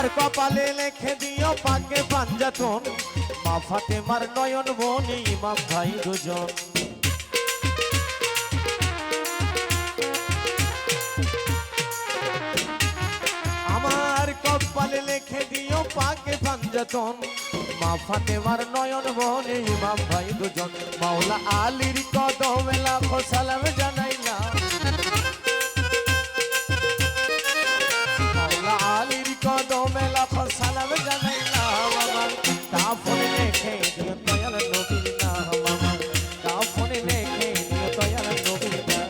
আমার কপালে লিখে দিও পাকে পাঞ্জাতন মা ফাতেমার নয়ন মনি ইমাম ভাই দুজন আমার কপালে লিখে দিও পাকে পাঞ্জাতন মা ফাতেমার নয়ন মনি ইমাম ভাই দুজন মাওলা আলীর কদমে লাখো সালাম জানাইলাম মাওলা আলীর কদমে লাখো সালাম জানাইলাম আমার কাফনে লিখে দিও দয়াল নবীর নাম আমার কাফনে লিখে দিও দয়াল নবীর নাম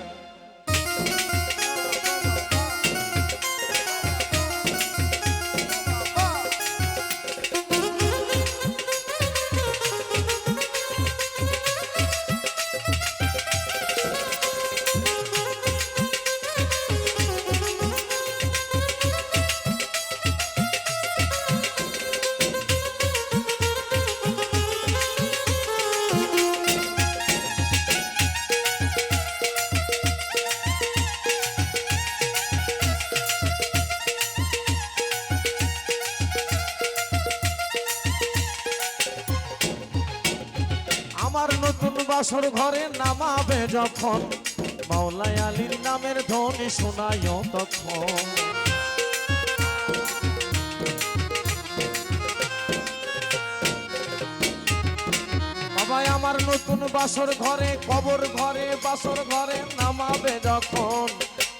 আমার নতুন বাসর ঘরে নামাবে যখন মাওলা আলীর নামের ধ্বনি শোনায়ও তখন বাবা আমার নতুন বাসর ঘরে কবর ঘরে বাসর ঘরে নামাবে যখন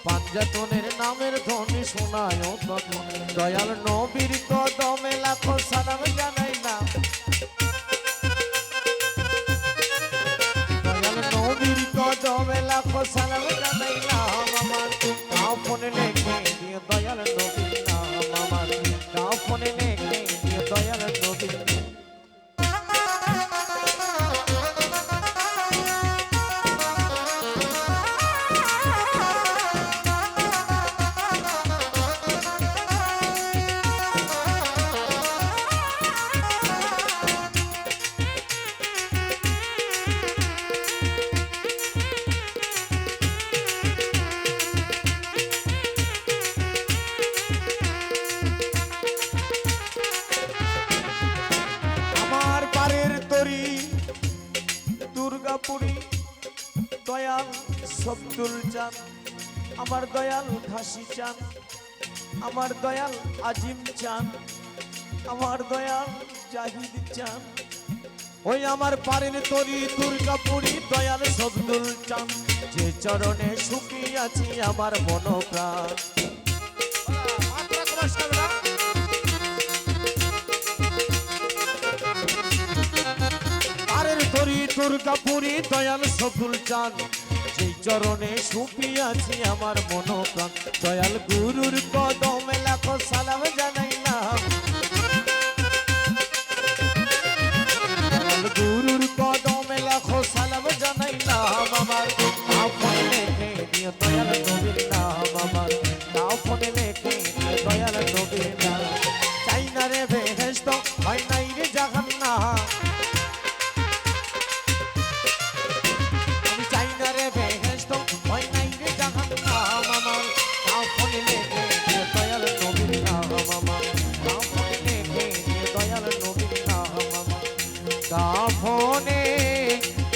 পাঞ্জাতনের নামের ধ্বনি শোনায়ও তখন দয়াল নবীর কদমে লাখো সালাম জানাইলাম নবীর কদমে লাখো সালাম জানাইলাম আমার কাফনে লিখে দিও দয়াল নবীর নাম আমার কাফনে লিখে দিও দয়াল নবীর দুর্গাপুরী দয়াল শব্দুল চান আমার দয়াল ঘাসি চান আমার দয়াল আজিম চান আমার দয়াল জাহিদ চান ওই আমার পারের তরি দুর্গাপুরী দয়াল শব্দুল চান যে চরণে সুখী আছি আমার মনোপ্রাণ দুর্গাপুরী দয়াল শব্দুল চান যেই চরণে সুখী আছি আমার মনোপ্রাণ দয়াল গুরুর কদমে লাখো সালাম জানাইলাম দয়াল গুরুর কদমে লাখো সালাম জানাইলাম আমার কাফনে লিখে দিও দয়াল নবীর নাম আমার কাফনে লিখে দিও দয়াল নবীর নাম চাই না রে বেহেশত হয় নাই রে জাহান্নাম কাফনে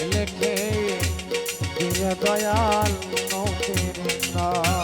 লিখে দিও দয়াল নবীর নাম